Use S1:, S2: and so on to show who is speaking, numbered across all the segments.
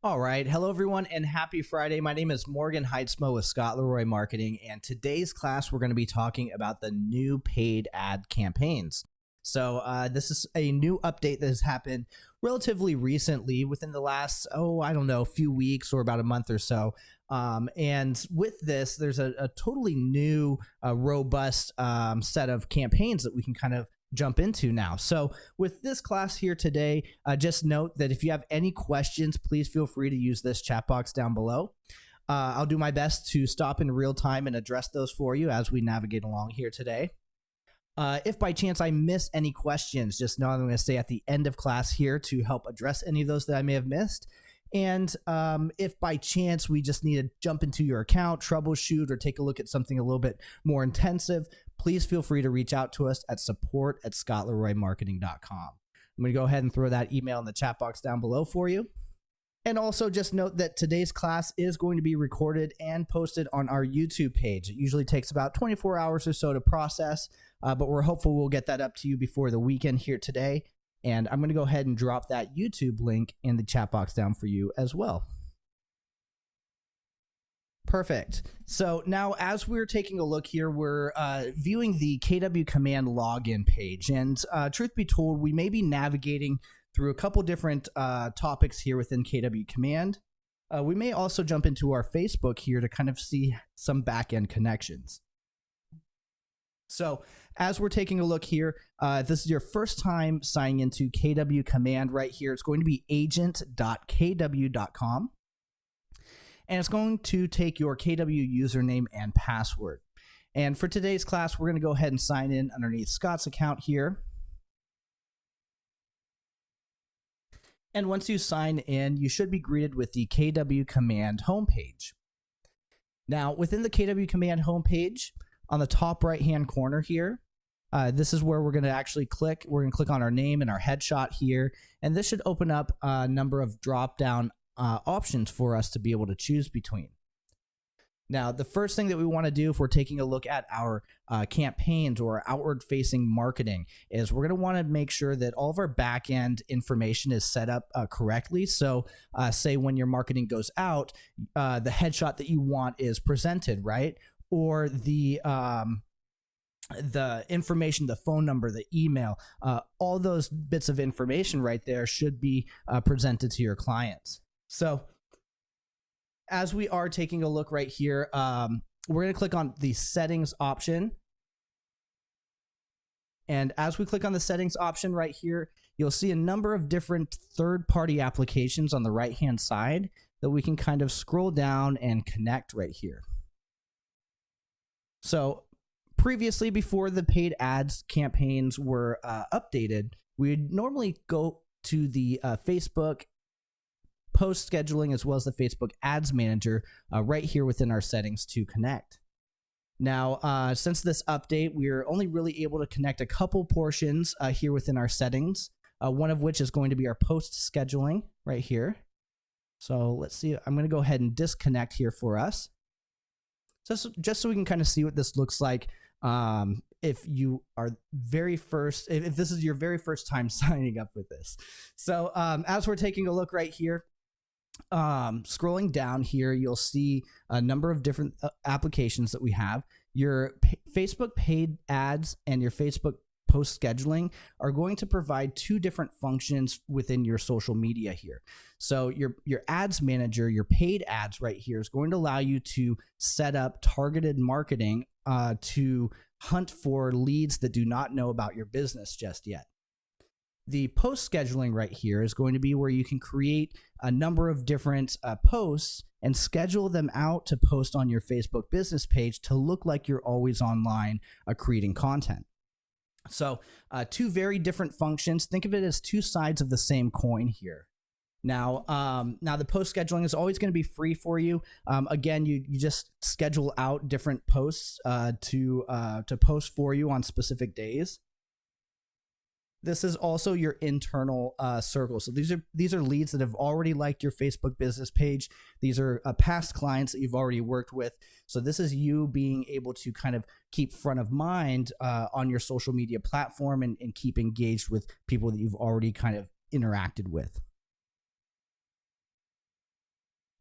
S1: All right. Hello, everyone, and happy Friday. My name is Morgan Heitzmo with Scott Leroy Marketing, and today's class we're going to be talking about the new paid ad campaigns. This is a new update that has happened relatively recently within the last, I don't know, few weeks or about a month or so. And with this, there's a totally new, robust set of campaigns that we can kind of jump into now. So with this class here today, just note that if you have any questions, please feel free to use this chat box down below. I'll do my best to stop in real time and address those for you as we navigate along here today. If by chance I miss any questions, just know I'm going to stay at the end of class here to help address any of those that I may have missed. And if by chance we just need to jump into your account, troubleshoot, or take a look at something a little bit more intensive, please feel free to reach out to us at support@scottleroymarketing.com. I'm going to go ahead and throw that email in the chat box down below for you. And also just note that today's class is going to be recorded and posted on our YouTube page. It usually takes about 24 hours or so to process, but we're hopeful we'll get that up to you before the weekend here today. And I'm going to go ahead and drop that YouTube link in the chat box down for you as well. Perfect. So now as we're taking a look here, we're viewing the KW Command login page. And truth be told, we may be navigating through a couple different topics here within KW Command. We may also jump into our Facebook here to kind of see some back-end connections. So as we're taking a look here, if this is your first time signing into KW Command right here, it's going to be agent.kw.com. And it's going to take your KW username and password. And for today's class, we're going to go ahead and sign in underneath Scott's account here. And once you sign in, you should be greeted with the KW Command homepage. Now, within the KW Command homepage, on the top right-hand corner here, this is where we're going to actually click. We're going to click on our name and our headshot here. And this should open up a number of drop-down options for us to be able to choose between. Now, the first thing that we want to do if we're taking a look at our campaigns or outward-facing marketing is we're going to want to make sure that all of our back-end information is set up correctly. So say when your marketing goes out, the headshot that you want is presented, right? Or the information, the phone number, the email, all those bits of information right there should be presented to your clients. So as we are taking a look right here, we're going to click on the settings option. And as we click on the settings option right here, you'll see a number of different third-party applications on the right-hand side that we can kind of scroll down and connect right here. So previously, before the paid ads campaigns were updated, we'd normally go to the Facebook post scheduling as well as the Facebook Ads Manager right here within our settings to connect. Now, since this update, we're only really able to connect a couple portions here within our settings, one of which is going to be our post scheduling right here. So let's see. I'm going to go ahead and disconnect here for us. Just so we can kind of see what this looks like if you are if this is your very first time signing up with this. So as we're taking a look right here, scrolling down here, you'll see a number of different applications that we have. Your Facebook paid ads and your Facebook post scheduling are going to provide two different functions within your social media here. So your ads manager, your paid ads right here is going to allow you to set up targeted marketing to hunt for leads that do not know about your business just yet. The post scheduling right here is going to be where you can create a number of different posts and schedule them out to post on your Facebook business page to look like you're always online creating content. So two very different functions. Think of it as two sides of the same coin here. Now the post scheduling is always going to be free for you. Again, you just schedule out different posts to post for you on specific days. This is also your internal circle. So these are leads that have already liked your Facebook business page. These are past clients that you've already worked with. So this is you being able to kind of keep front of mind on your social media platform and keep engaged with people that you've already kind of interacted with.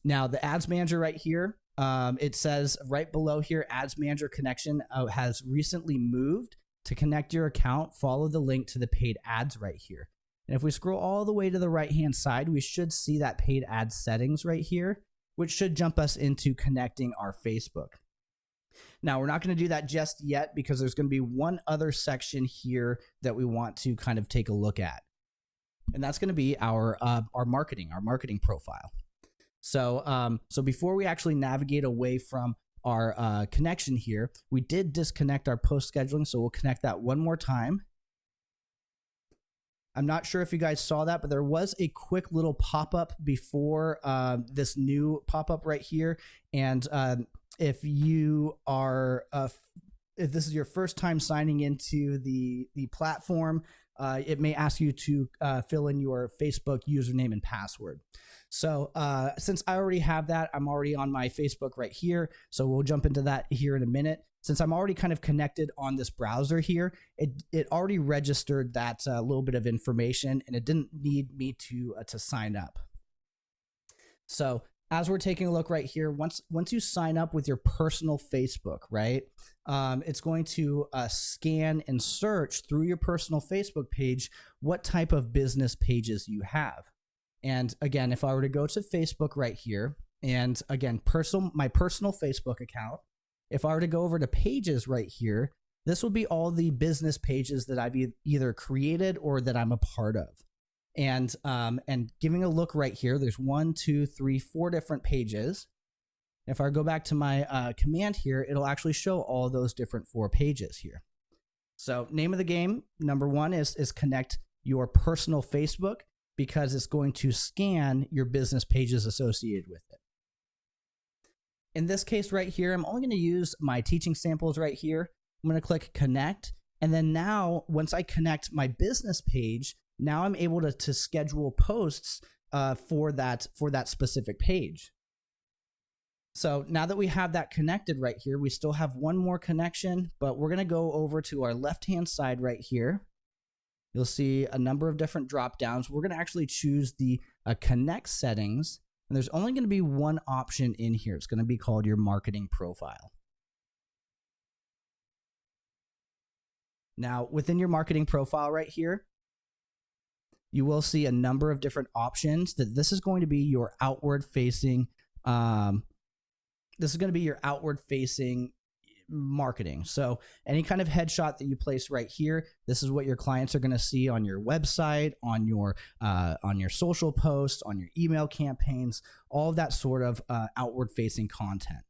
S1: Now the ads manager right here, it says right below here, ads manager connection has recently moved. To connect your account, follow the link to the paid ads right here. And if we scroll all the way to the right hand side, we should see that paid ad settings right here, which should jump us into connecting our Facebook. Now, we're not going to do that just yet because there's going to be one other section here that we want to kind of take a look at. And that's going to be our marketing profile. So, so before we actually navigate away from our connection here, we did disconnect our post scheduling. So we'll connect that one more time. I'm not sure if you guys saw that, but there was a quick little pop-up before this new pop-up right here. And if you are, if this is your first time signing into the platform, it may ask you to fill in your Facebook username and password. So since I already have that, I'm already on my Facebook right here. So we'll jump into that here in a minute. Since I'm already kind of connected on this browser here, it already registered that little bit of information, and it didn't need me to sign up. So as we're taking a look right here, once you sign up with your personal Facebook, right, it's going to scan and search through your personal Facebook page what type of business pages you have. And again, if I were to go to Facebook right here, and again, my personal Facebook account, if I were to go over to pages right here, this will be all the business pages that I've either created or that I'm a part of. And giving a look right here, there's 1, 2, 3, 4 different pages. If I go back to my command here, it'll actually show all those different 4 pages here. So name of the game, number 1 is connect your personal Facebook, because it's going to scan your business pages associated with it. In this case right here, I'm only going to use my teaching samples right here. I'm going to click connect. And then now, once I connect my business page, now I'm able to schedule posts for that specific page. So now that we have that connected right here, we still have one more connection, but we're going to go over to our left-hand side right here. You'll see a number of different drop downs. We're going to actually choose the connect settings, and there's only going to be one option in here. It's going to be called your marketing profile. Now, within your marketing profile right here, you will see a number of different options. This is going to be your outward facing. This is going to be your outward facing marketing. So any kind of headshot that you place right here, this is what your clients are going to see on your website, on your social posts, on your email campaigns, all of that sort of outward facing content.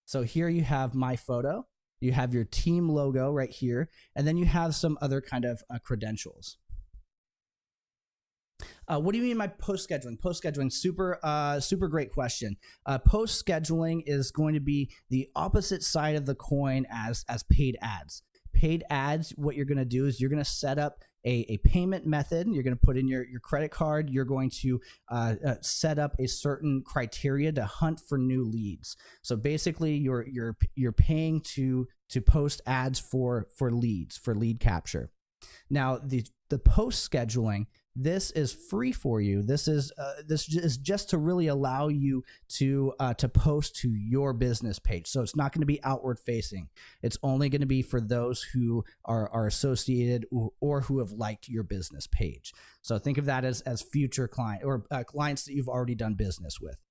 S1: So here you have my photo, you have your team logo right here, and then you have some other kind of credentials. What do you mean by post scheduling? Post scheduling, super great question. Post scheduling is going to be the opposite side of the coin as paid ads. Paid ads, what you're going to do is you're going to set up a payment method. You're going to put in your credit card. You're going to set up a certain criteria to hunt for new leads. So basically, you're paying to post ads for leads, for lead capture. Now the post scheduling, this is free for you. This is just to really allow you to post to your business page. So it's not going to be outward facing. It's only going to be for those who are associated or who have liked your business page. So think of that as future client or clients that you've already done business with.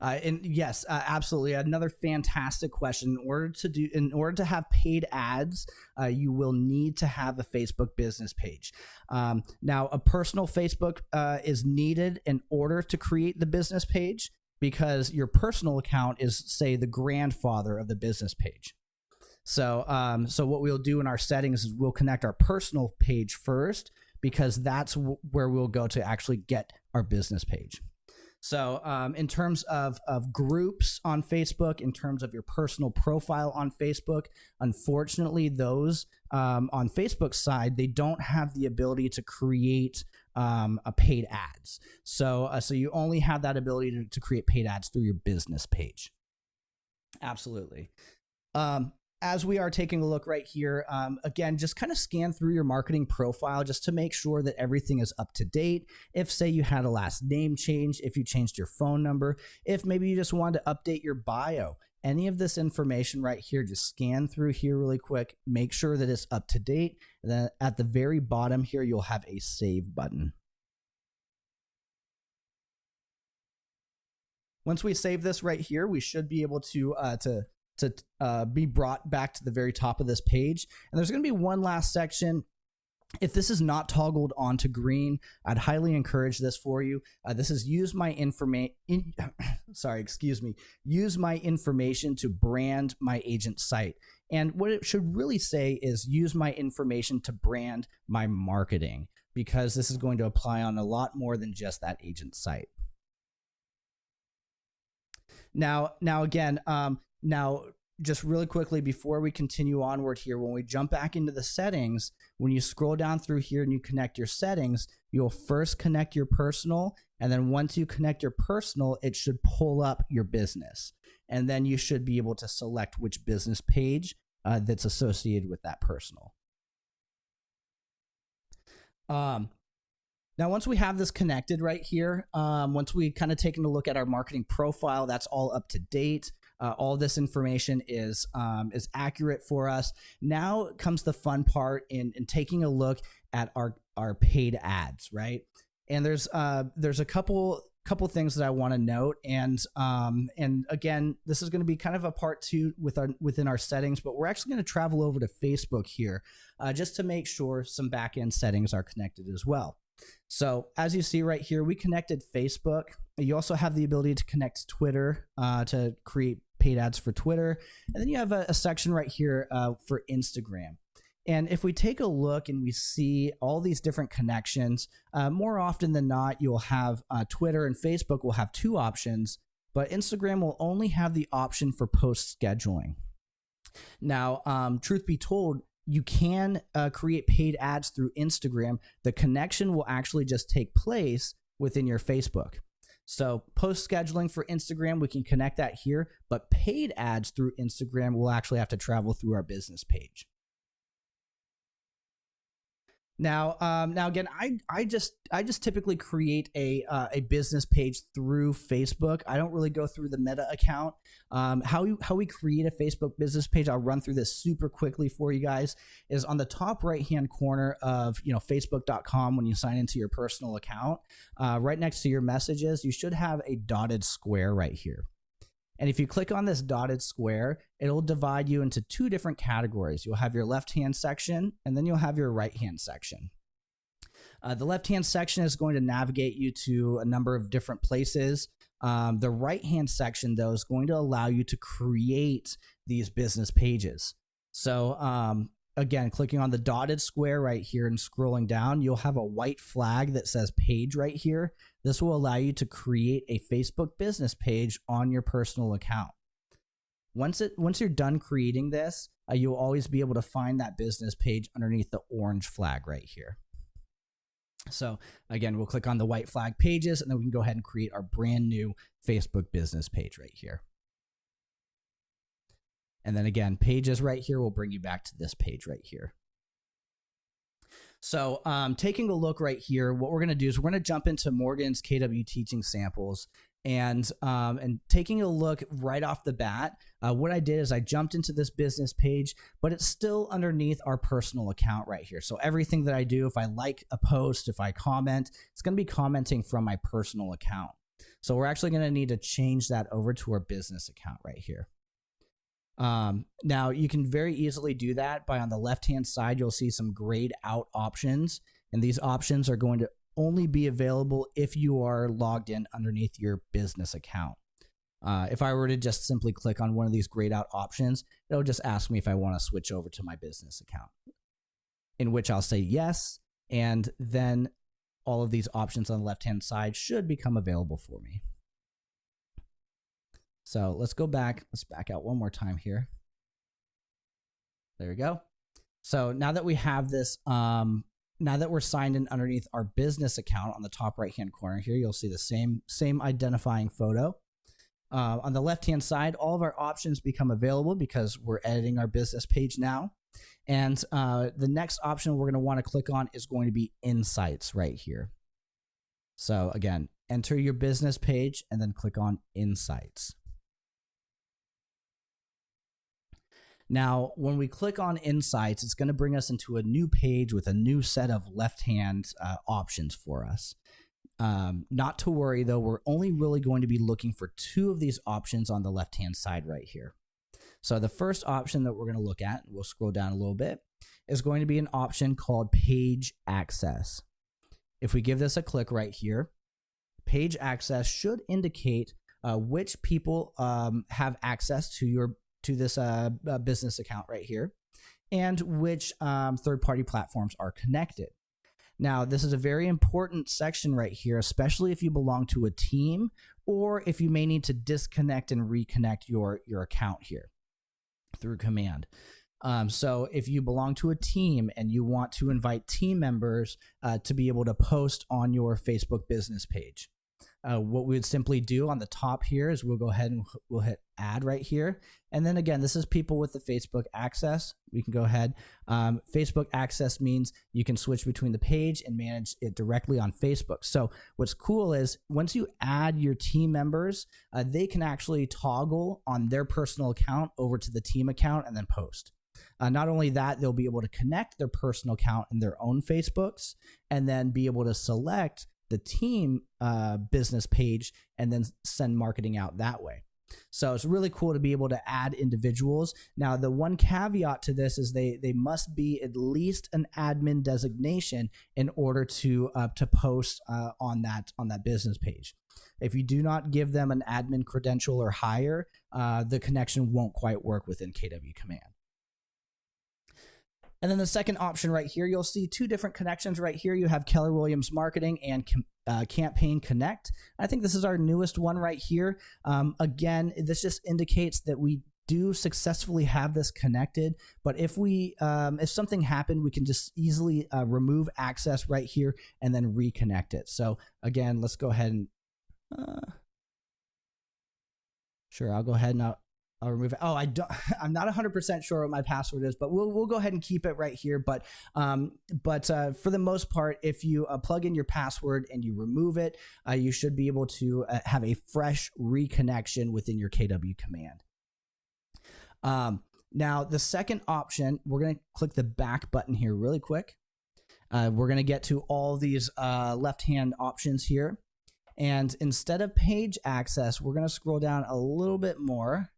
S1: And yes, absolutely. Another fantastic question. In order to have paid ads, you will need to have a Facebook business page. Now, a personal Facebook is needed in order to create the business page, because your personal account is, say, the grandfather of the business page. So, so what we'll do in our settings is we'll connect our personal page first, because that's where we'll go to actually get our business page. So in terms of groups on Facebook, in terms of your personal profile on Facebook, unfortunately, those on Facebook's side, they don't have the ability to create a paid ads. So you only have that ability to create paid ads through your business page. Absolutely. as we are taking a look right here, again, just kind of scan through your marketing profile just to make sure that everything is up to date. If, say, you had a last name change, if you changed your phone number, if maybe you just wanted to update your bio, any of this information right here, just scan through here really quick, make sure that it's up to date. And then at the very bottom here, you'll have a save button. Once we save this right here, we should be able to be brought back to the very top of this page. And there's going to be one last section. If this is not toggled onto green, I'd highly encourage this for you. This is use my information. Use my information to brand my agent site. And what it should really say is use my information to brand my marketing, because this is going to apply on a lot more than just that agent site. Now again, just really quickly before we continue onward here, when we jump back into the settings, when you scroll down through here and you connect your settings, you'll first connect your personal. And then once you connect your personal, it should pull up your business. And then you should be able to select which business page that's associated with that personal. Now, once we have this connected right here, once we kind of taken a look at our marketing profile, that's all up to date. All this information is accurate for us. Now comes the fun part in taking a look at our paid ads, right? And there's a couple things that I want to note, and again, this is going to be kind of a part two within our settings, but we're actually going to travel over to Facebook here just to make sure some back-end settings are connected as well. So as you see right here, we connected Facebook. You also have the ability to connect Twitter to create paid ads for Twitter. And then you have a section right here for Instagram. And if we take a look and we see all these different connections, more often than not, you'll have Twitter and Facebook will have two options, but Instagram will only have the option for post scheduling. Now, truth be told, you can create paid ads through Instagram. The connection will actually just take place within your Facebook. So post scheduling for Instagram, we can connect that here, but paid ads through Instagram will actually have to travel through our business page. Now again, I just typically create a business page through Facebook. I don't really go through the Meta account. How we create a Facebook business page, I'll run through this super quickly for you guys, is on the top right hand corner of Facebook.com. When you sign into your personal account, right next to your messages, you should have a dotted square right here. And if you click on this dotted square, it'll divide you into two different categories. You'll have your left-hand section, and then you'll have your right-hand section. The left-hand section is going to navigate you to a number of different places. The right-hand section, though, is going to allow you to create these business pages. So again, clicking on the dotted square right here and scrolling down, you'll have a white flag that says page right here. This will allow you to create a Facebook business page on your personal account. Once you're done creating this, you'll always be able to find that business page underneath the orange flag right here. So again, we'll click on the white flag pages, and then we can go ahead and create our brand new Facebook business page right here. And then again, pages right here will bring you back to this page right here. So taking a look right here, what we're going to do is we're going to jump into Morgan's KW teaching samples, and taking a look right off the bat, what I did is I jumped into this business page, but it's still underneath our personal account right here. So everything that I do, if I like a post, if I comment, it's going to be commenting from my personal account. So we're actually going to need to change that over to our business account right here. Now you can very easily do that by, on the left-hand side, you'll see some grayed out options, and these options are going to only be available if you are logged in underneath your business account. If I were to just simply click on one of these grayed out options, it'll just ask me if I want to switch over to my business account, in which I'll say yes, and then all of these options on the left-hand side should become available for me. So let's go back. Let's back out one more time here. There we go. So now that we have this, now that we're signed in underneath our business account on the top right-hand corner here, you'll see the same identifying photo. On the left-hand side, all of our options become available because we're editing our business page now. And the next option we're going to want to click on is going to be Insights right here. So again, enter your business page and then click on Insights. Now, when we click on Insights, it's going to bring us into a new page with a new set of left-hand options for us. Not to worry, though, we're only really going to be looking for 2 of these options on the left-hand side right here. So the first option that we're going to look at, we'll scroll down a little bit, is going to be an option called Page Access. If we give this a click right here, Page Access should indicate which people have access to this business account right here, and which third-party platforms are connected. Now, this is a very important section right here, especially if you belong to a team or if you may need to disconnect and reconnect your account here through command. So if you belong to a team and you want to invite team members to be able to post on your Facebook business page, what we would simply do on the top here is we'll go ahead and we'll hit add right here. And then again, this is people with the Facebook access. We can go ahead. Facebook access means you can switch between the page and manage it directly on Facebook. So what's cool is once you add your team members, they can actually toggle on their personal account over to the team account and then post. Not only that, they'll be able to connect their personal account in their own Facebooks and then be able to select the team business page and then send marketing out that way. So it's really cool to be able to add individuals. Now, the one caveat to this is they must be at least an admin designation in order to post on that business page. If you do not give them an admin credential or higher, the connection won't quite work within KW Command. And then the second option right here, you'll see 2 different connections right here. You have Keller Williams Marketing and Campaign Connect. I think this is our newest one right here. Again, this just indicates that we do successfully have this connected, but if something happened, we can just easily remove access right here and then reconnect it. So again, let's go ahead and sure, I'll go ahead and I'll remove it. Oh, I'm not 100% sure what my password is, but we'll go ahead and keep it right here. But for the most part, if you plug in your password and you remove it, you should be able to have a fresh reconnection within your KW Command. Now, the second option, we're going to click the back button here really quick. We're going to get to all these left-hand options here. And instead of page access, we're going to scroll down a little bit more.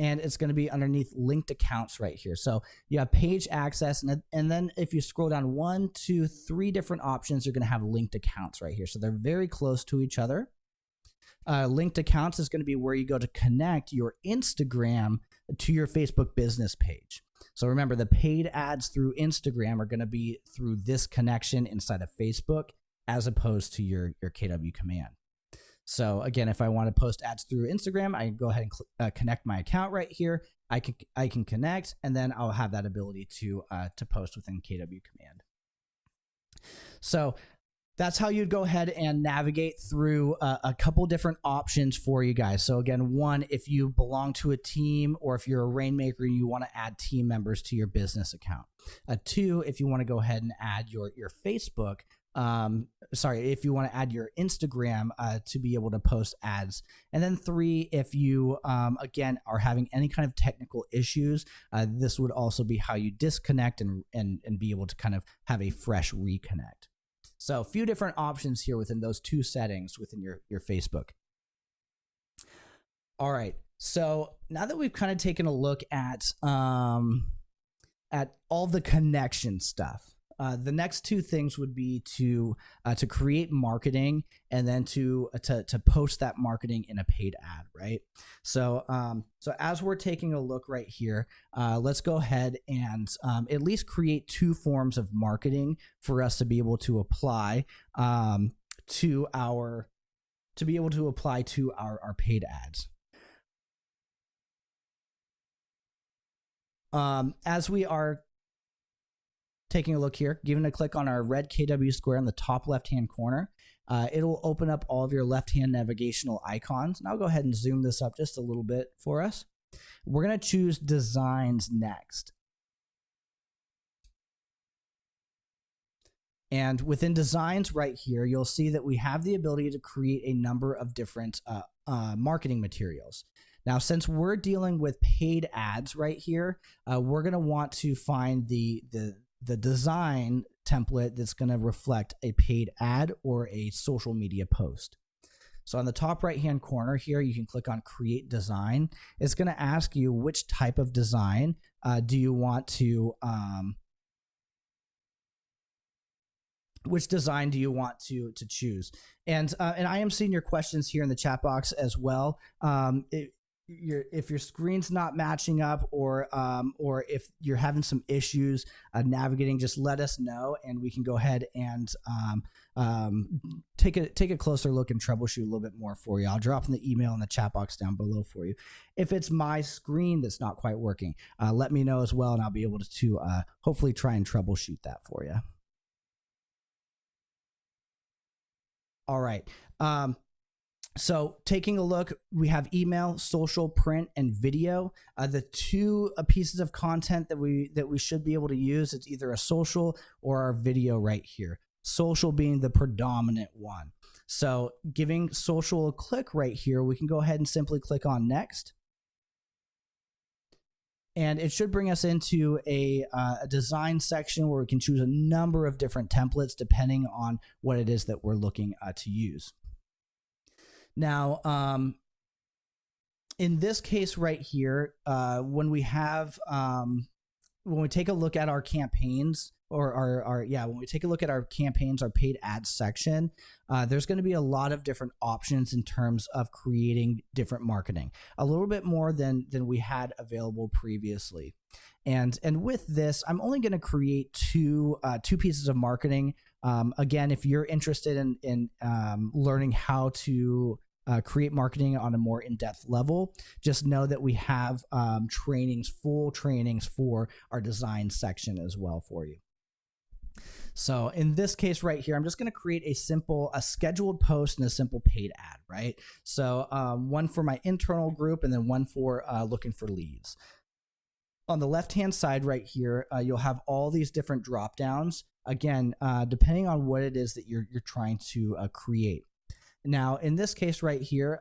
S1: And it's going to be underneath linked accounts right here. So you have page access, and then if you scroll down 1, 2, 3 different options, you're going to have linked accounts right here. So they're very close to each other. Linked accounts is going to be where you go to connect your Instagram to your Facebook business page. So remember, the paid ads through Instagram are going to be through this connection inside of Facebook as opposed to your KW Command. So again, if I want to post ads through Instagram, I can go ahead and connect my account right here. I can connect, and then I'll have that ability to post within KW Command. So that's how you'd go ahead and navigate through a couple different options for you guys. So again, 1, if you belong to a team or if you're a Rainmaker and you want to add team members to your business account. 2, if you want to go ahead and add your Facebook. If you want to add your Instagram to be able to post ads. And then 3, if you, again, are having any kind of technical issues, this would also be how you disconnect and be able to kind of have a fresh reconnect. So a few different options here within those 2 settings within your Facebook. All right. So now that we've kind of taken a look at all the connection stuff, the next 2 things would be to create marketing and then to post that marketing in a paid ad, right? So as we're taking a look right here, let's go ahead and at least create 2 forms of marketing for us to be able to apply to our paid ads. As we are taking a look here, giving a click on our red KW square in the top left-hand corner, it'll open up all of your left-hand navigational icons. And I'll go ahead and zoom this up just a little bit for us. We're going to choose designs next. And within designs right here, you'll see that we have the ability to create a number of different marketing materials. Now, since we're dealing with paid ads right here, we're going to want to find the design template that's going to reflect a paid ad or a social media post. So on the top right-hand corner here, you can click on Create Design. It's going to ask you which type of design do you want to choose. And I am seeing your questions here in the chat box as well. If your screen's not matching up, or if you're having some issues navigating, just let us know, and we can go ahead and take a closer look and troubleshoot a little bit more for you. I'll drop in the email in the chat box down below for you. If it's my screen that's not quite working, let me know as well, and I'll be able to hopefully try and troubleshoot that for you. All right. So taking a look, we have email, social, print, and video. The two pieces of content that we should be able to use, it's either a social or our video right here. Social being the predominant one. So giving social a click right here, we can go ahead and simply click on next. And it should bring us into a design section where we can choose a number of different templates depending on what it is that we're looking to use. Now, in this case right here, when we take a look at our campaigns, when we take a look at our campaigns, our paid ads section, there's going to be a lot of different options in terms of creating different marketing, a little bit more than we had available previously. And with this, I'm only going to create two pieces of marketing. Again, if you're interested in learning how to create marketing on a more in-depth level, just know that we have full trainings for our design section as well for you. So in this case right here, I'm just going to create a scheduled post and a simple paid ad, right? So one for my internal group and then one for looking for leads. On the left-hand side right here, you'll have all these different drop downs. Again, depending on what it is that you're trying to create. Now, in this case right here,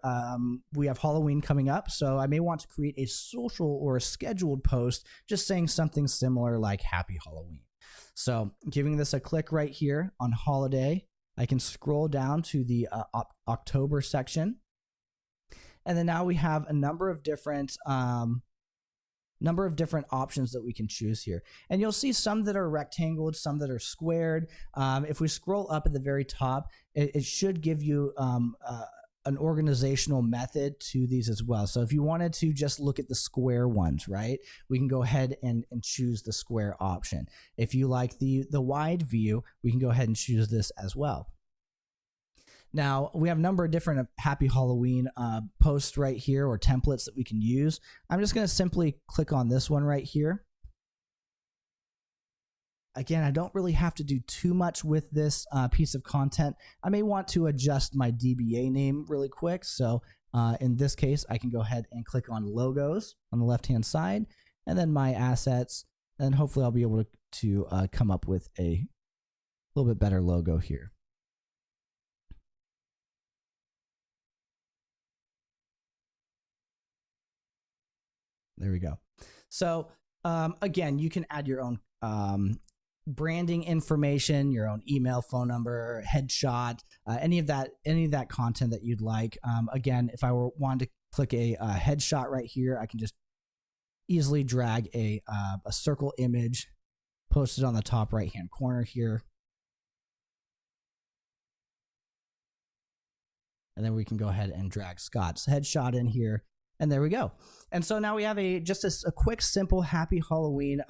S1: we have Halloween coming up, so I may want to create a social or a scheduled post just saying something similar like Happy Halloween. So giving this a click right here on holiday, I can scroll down to the October section. And then now we have a number of different options that we can choose here. And you'll see some that are rectangled, some that are squared. If we scroll up at the very top, it should give you an organizational method to these as well. So if you wanted to just look at the square ones, right, we can go ahead and choose the square option. If you like the wide view, we can go ahead and choose this as well. Now, we have a number of different Happy Halloween posts right here, or templates that we can use. I'm just going to simply click on this one right here. Again, I don't really have to do too much with this piece of content. I may want to adjust my DBA name really quick. So in this case, I can go ahead and click on logos on the left-hand side, and then my assets, and hopefully I'll be able to come up with a little bit better logo here. There we go. So again, you can add your own branding information, your own email, phone number, headshot, any of that content that you'd like. Again, if I wanted to click a headshot right here, I can just easily drag a circle image, post it on the top right hand corner here. And then we can go ahead and drag Scott's headshot in here. And there we go. And so now we have just a quick, simple Happy Halloween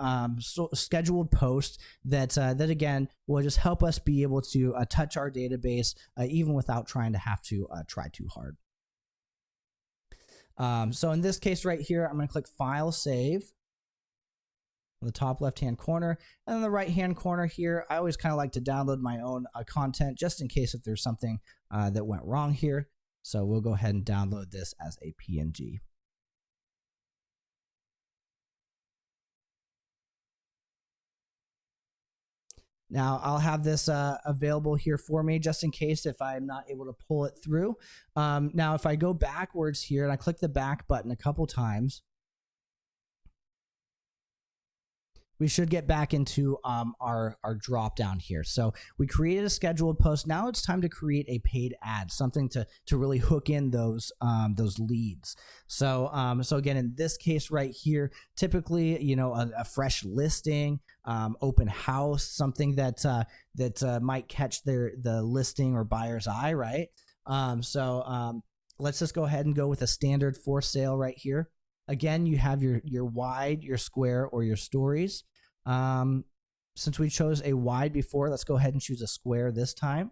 S1: scheduled post that again will just help us be able to touch our database even without trying to have to try too hard. So in this case right here, I'm going to click File, Save. on the top left-hand corner. And in the right-hand corner here, I always kind of like to download my own content just in case if there's something that went wrong here. So we'll go ahead and download this as a PNG. Now I'll have this available here for me just in case if I'm not able to pull it through. Now if I go backwards here and I click the back button a couple times, we should get back into our drop down here. So we created a scheduled post. Now it's time to create a paid ad, something to really hook in those leads. So again, in this case right here, typically, you know, a fresh listing, open house, something that might catch the listing or buyer's eye, right? Let's just go ahead and go with a standard for sale right here. Again, you have your wide, your square, or your stories. Since we chose a wide before, let's go ahead and choose a square this time.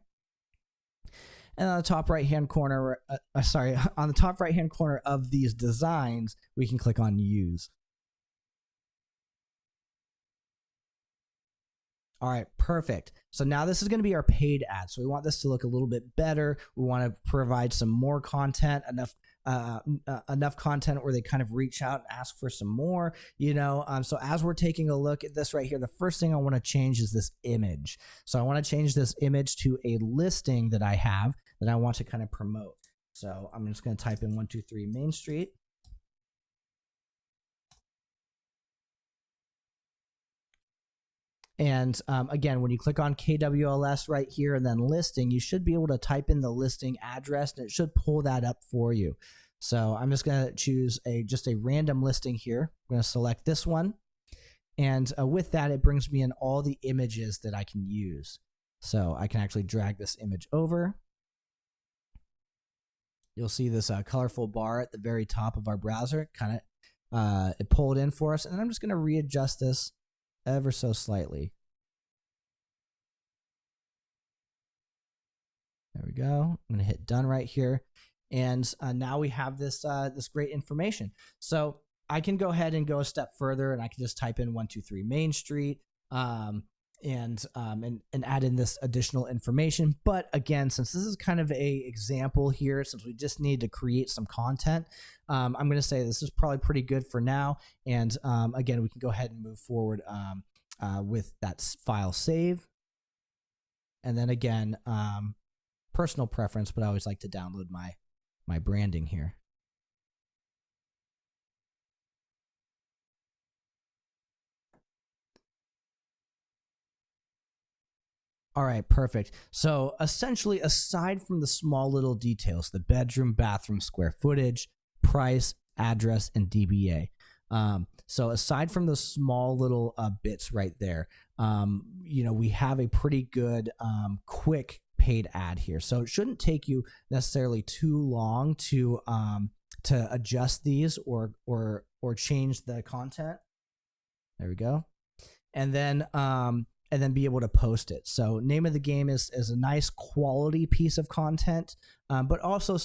S1: And on the top right-hand corner, on the top right-hand corner of these designs, we can click on Use. All right, perfect. So now this is going to be our paid ad. So we want this to look a little bit better. We want to provide some more content, enough content where they kind of reach out and ask for some more, you know. So as we're taking a look at this right here, the first thing I want to change is this image. So I want to change this image to a listing that I have that I want to kind of promote. So I'm just going to type in 123 Main Street. And again, when you click on KWLS right here and then listing, you should be able to type in the listing address and it should pull that up for you. So I'm just going to choose just a random listing here. I'm going to select this one. And with that, it brings me in all the images that I can use. So I can actually drag this image over. You'll see this colorful bar at the very top of our browser. It pulled in for us. And then I'm just going to readjust this ever so slightly. There we go. I'm going to hit done right here. And now we have this great information. So I can go ahead and go a step further and I can just type in 123 Main Street and add in this additional information. But again, since this is kind of a example here, since we just need to create some content, I'm going to say this is probably pretty good for now. And again, we can go ahead and move forward with that file save. And then again, personal preference, but I always like to download my branding here. All right, perfect. So essentially, aside from the small little details, the bedroom, bathroom, square footage, price, address, and DBA. So aside from those small little bits right there, you know, we have a pretty good quick paid ad here. So it shouldn't take you necessarily too long to adjust these or change the content. There we go. And then be able to post it. So name of the game is a nice quality piece of content, but also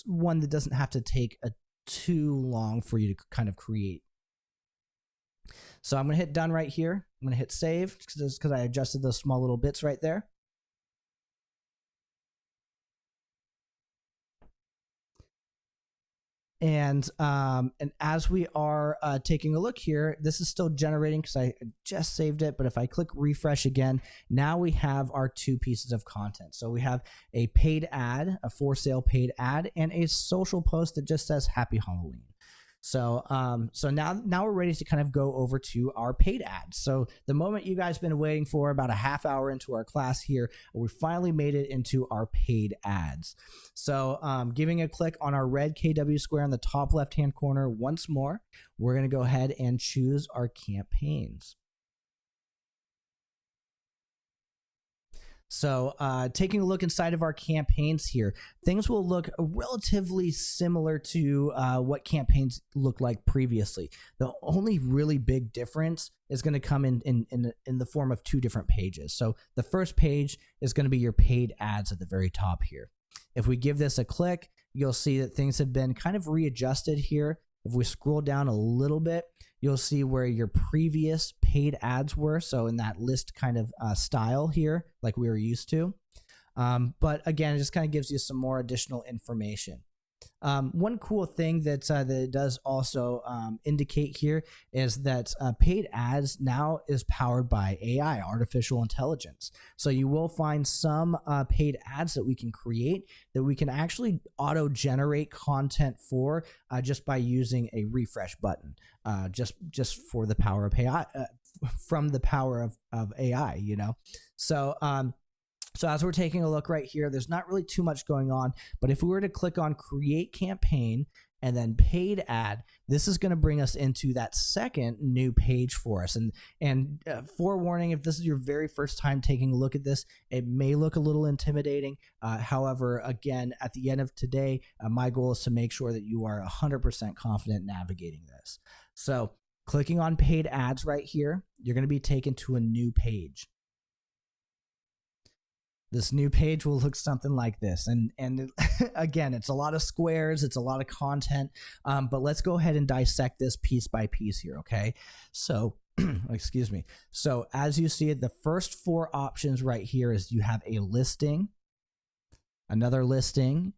S1: one that doesn't have to take too long for you to kind of create. So I'm going to hit done right here. I'm going to hit save because I adjusted those small little bits right there. And as we are taking a look here, this is still generating because I just saved it. But if I click refresh again, now we have our two pieces of content. So we have a paid ad, a for sale paid ad, and a social post that just says Happy Halloween. So now we're ready to kind of go over to our paid ads. So the moment you guys been waiting for, about a half hour into our class here, we finally made it into our paid ads. So giving a click on our red KW square in the top left hand corner once more, we're going to go ahead and choose our campaigns. So taking a look inside of our campaigns here, things will look relatively similar to what campaigns looked like previously. The only really big difference is going to come in the form of two different pages. So the first page is going to be your paid ads at the very top here. If we give this a click, you'll see that things have been kind of readjusted here. If we scroll down a little bit, you'll see where your previous paid ads were. So in that list kind of style here, like we were used to. But again, it just kind of gives you some more additional information. One cool thing that it does also indicate here is that paid ads now is powered by AI, artificial intelligence. So you will find some paid ads that we can create that we can actually auto-generate content for just by using a refresh button, just for the power of AI, from the power of AI, you know. So as we're taking a look right here, there's not really too much going on, but if we were to click on create campaign and then paid ad, this is going to bring us into that second new page for us. And forewarning, if this is your very first time taking a look at this, it may look a little intimidating. However, again, at the end of today, my goal is to make sure that you are 100% confident navigating this. So clicking on paid ads right here, you're going to be taken to a new page. This new page will look something like this. And again, it's a lot of squares, it's a lot of content, but let's go ahead and dissect this piece by piece here, okay? So, excuse me. So as you see it, the first four options right here is you have a listing, another listing,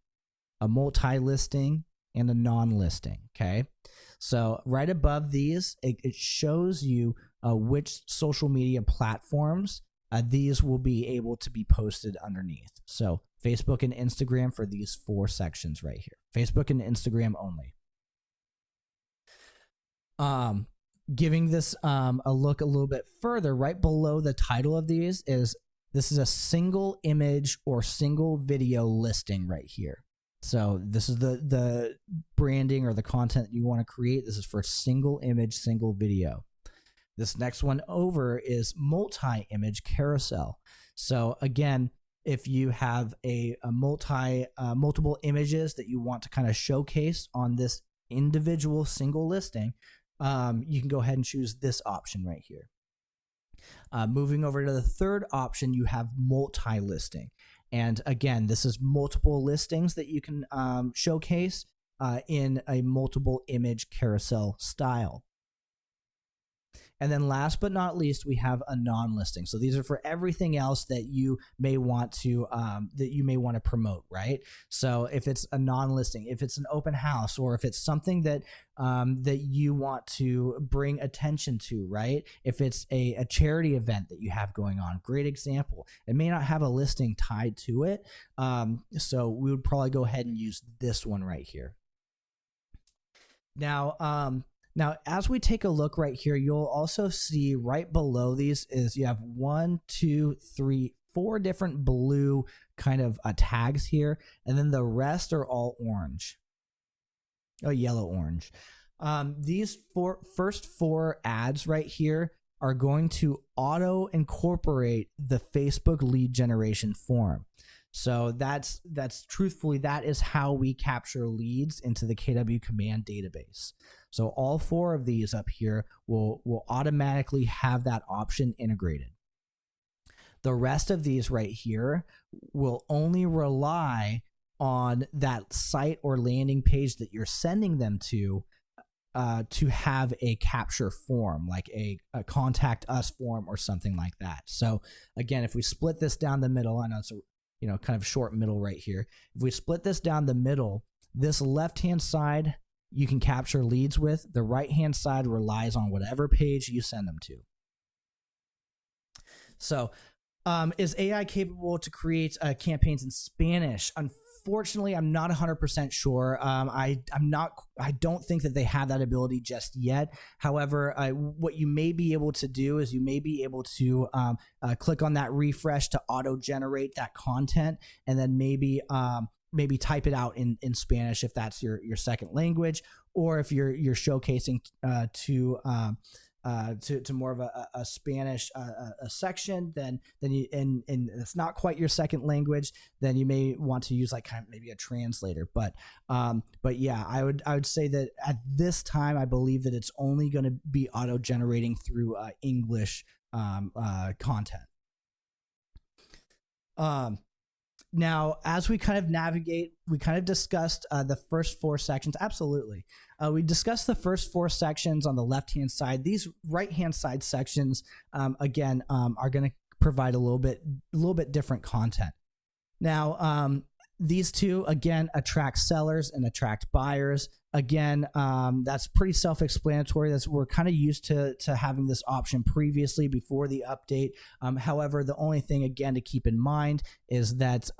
S1: a multi-listing, and a non-listing, okay? So right above these, it shows you which social media platforms these will be able to be posted underneath. So Facebook and Instagram for these four sections right here. Facebook and Instagram only. Giving this a look a little bit further, right below the title of these is this is a single image or single video listing right here. So this is the branding or the content you want to create. This is for single image, single video. This next one over is multi-image carousel. So again, if you have a multiple images that you want to kind of showcase on this individual single listing, you can go ahead and choose this option right here. Moving over to the third option, you have multi-listing. And again, this is multiple listings that you can showcase in a multiple image carousel style. And then last but not least, we have a non-listing. So these are for everything else that you may want to promote, right? So if it's a non-listing, if it's an open house, or if it's something that that you want to bring attention to, right? If it's a charity event that you have going on, great example. It may not have a listing tied to it, so we would probably go ahead and use this one right here. Now, as we take a look right here, you'll also see right below these is you have 1, 2, 3, 4 different blue kind of tags here, and then the rest are all orange. Oh, yellow orange. These first four ads right here are going to auto incorporate the Facebook lead generation form. So that's truthfully, that is how we capture leads into the KW Command database. So all four of these up here will automatically have that option integrated. The rest of these right here will only rely on that site or landing page that you're sending them to have a capture form, like a contact us form or something like that. So again, if we split this down the middle, I know it's a kind of short middle right here. If we split this down the middle, this left-hand side you can capture leads with. The right-hand side relies on whatever page you send them to. So is AI capable to create campaigns in Spanish? Unfortunately, I'm not 100% sure. I don't think that they have that ability just yet. However, what you may be able to do is you may be able to click on that refresh to auto-generate that content, and then maybe type it out in Spanish if that's your second language, or if you're showcasing to more of a Spanish a section, then you and it's not quite your second language, then you may want to use like kind of maybe a translator. But yeah, I would say that at this time, I believe that it's only going to be auto generating through English content. Now, as we kind of navigate, we kind of discussed the first 4 sections. Absolutely. We discussed the first 4 sections on the left-hand side. These right-hand side sections, again, are going to provide a little bit different content. Now, these two, again, attract sellers and attract buyers. Again, that's pretty self-explanatory. We're kind of used to having this option previously before the update. However, the only thing, again, to keep in mind is that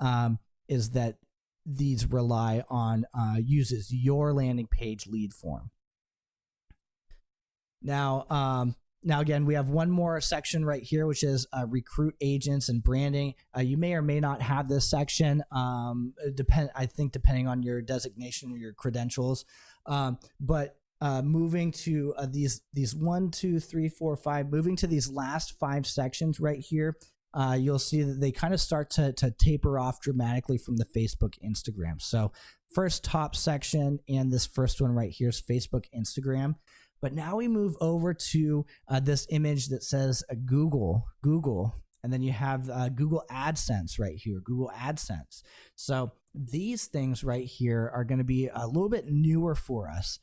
S1: these rely on uses your landing page lead form. Now, again, we have one more section right here, which is recruit agents and branding. You may or may not have this section, I think depending on your designation or your credentials. But moving to these 1, 2, 3, 4, 5, moving to these last 5 sections right here, you'll see that they kind of start to taper off dramatically from the Facebook, Instagram. So first top section and this first one right here is Facebook, Instagram. But now we move over to this image that says Google, and then you have Google AdSense right here, Google AdSense. So these things right here are going to be a little bit newer for us.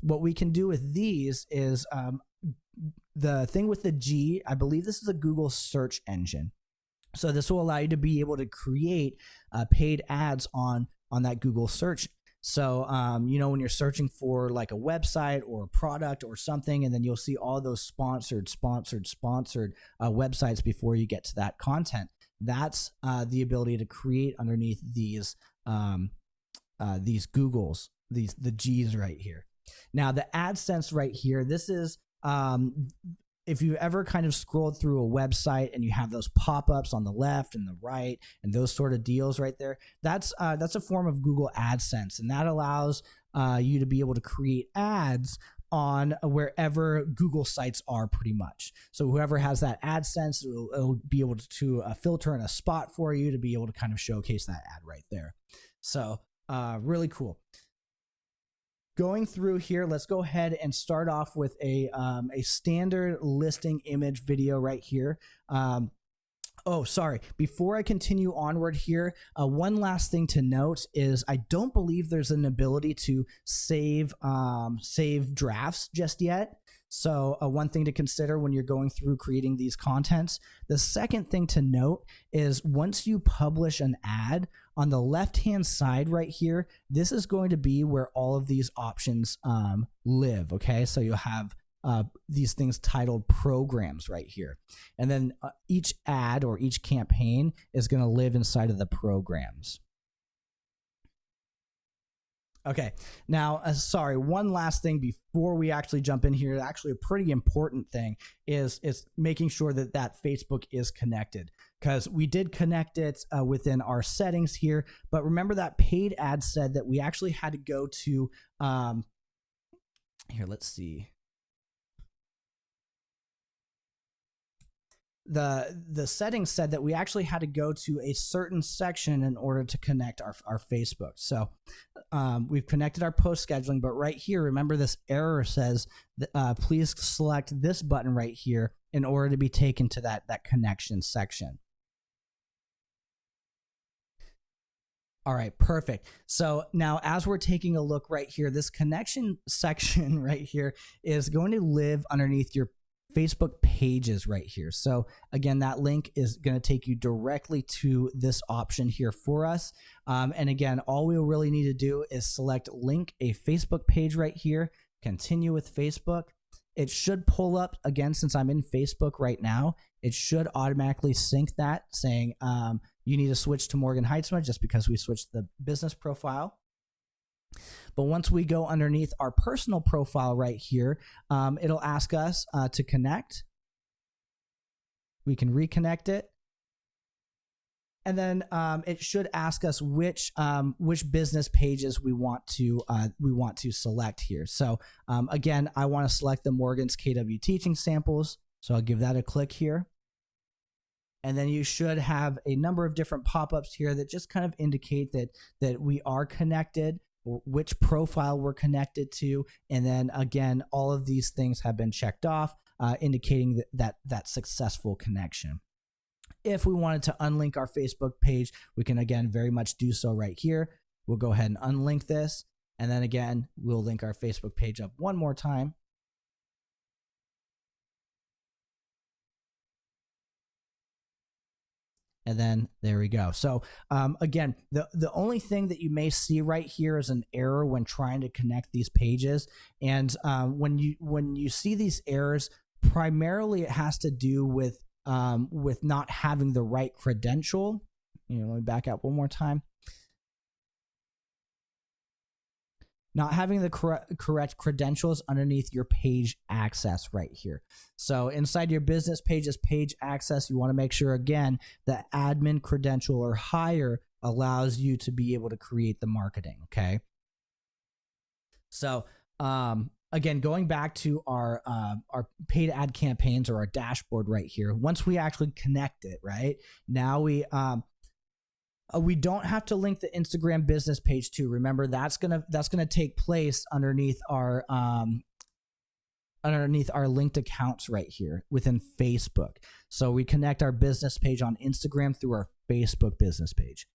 S1: What we can do with these is the thing with the G, I believe this is a Google search engine. So this will allow you to be able to create paid ads on that Google search. So, when you're searching for like a website or a product or something, and then you'll see all those sponsored websites before you get to that content. That's the ability to create underneath these Googles, the G's right here. Now, the AdSense right here, this is if you ever kind of scrolled through a website and you have those pop-ups on the left and the right and those sort of deals right there, that's a form of Google AdSense, and that allows you to be able to create ads on wherever Google sites are pretty much. So whoever has that AdSense, it'll be able to filter in a spot for you to be able to kind of showcase that ad right there. So really cool. Going through here, let's go ahead and start off with a standard listing image video right here. Before I continue onward here, one last thing to note is I don't believe there's an ability to save drafts just yet. So one thing to consider when you're going through creating these contents. The second thing to note is once you publish an ad, on the left-hand side right here, this is going to be where all of these options live, okay? So you'll have these things titled programs right here. And then each ad or each campaign is going to live inside of the programs. Okay, now, one last thing before we actually jump in here, actually a pretty important thing is making sure that Facebook is connected, because we did connect it within our settings here, but remember that paid ad said that we actually had to go to, here, let's see. The settings said that we actually had to go to a certain section in order to connect our Facebook. So we've connected our post scheduling, but right here, remember this error says please select this button right here in order to be taken to that connection section. All right, perfect. So now as we're taking a look right here, this connection section right here is going to live underneath your Facebook pages right here. So again, that link is going to take you directly to this option here for us. And again, all we'll really need to do is select link a Facebook page right here, continue with Facebook. It should pull up again, since I'm in Facebook right now, it should automatically sync that saying you need to switch to Morgan Heitzman just because we switched the business profile. But once we go underneath our personal profile right here, it'll ask us to connect. We can reconnect it. And then it should ask us which business pages we want to select here. So again, I want to select the Morgan's KW Teaching Samples. So I'll give that a click here. And then you should have a number of different pop-ups here that just kind of indicate that we are connected, which profile we're connected to, and then again, all of these things have been checked off, indicating that successful connection. If we wanted to unlink our Facebook page, we can again very much do so right here. We'll go ahead and unlink this. And then again, we'll link our Facebook page up one more time. And then there we go. So again, the only thing that you may see right here is an error when trying to connect these pages. And when you see these errors, primarily it has to do with not having the right credential. Let me back up one more time. Not having the correct credentials underneath your page access right here. So inside your business page's page access, you want to make sure, again, the admin credential or higher allows you to be able to create the marketing, okay? So again, going back to our paid ad campaigns or our dashboard right here, once we actually connect it, right, now we don't have to link the Instagram business page too. Remember, that's gonna take place underneath our linked accounts right here within Facebook. So we connect our business page on Instagram through our Facebook business page.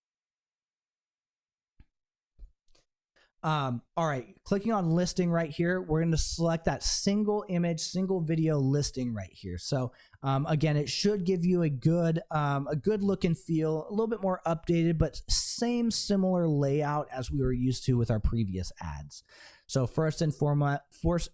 S1: All right, clicking on listing right here, we're going to select that single image, single video listing right here. So again, it should give you a good look and feel, a little bit more updated, but similar layout as we were used to with our previous ads. So first and foremost,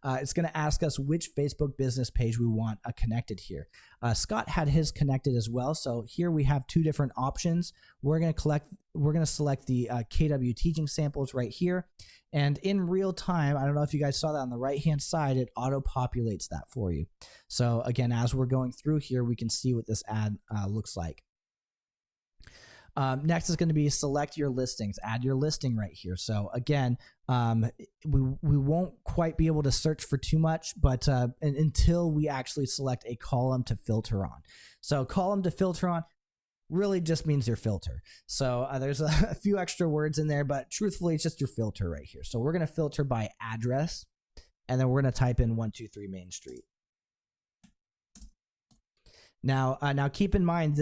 S1: it's going to ask us which Facebook business page we want connected here. Scott had his connected as well. So here we have two different options. We're going to select the KW teaching samples right here. And in real time, I don't know if you guys saw that on the right-hand side, it auto-populates that for you. So again, as we're going through here, we can see what this ad looks like. Next is going to be select your listings, add your listing right here. So again, we won't quite be able to search for too much, but until we actually select a column to filter on. So column to filter on really just means your filter. So there's a few extra words in there, but truthfully, it's just your filter right here. So we're going to filter by address, and then we're going to type in 123 Main Street. Now keep in mind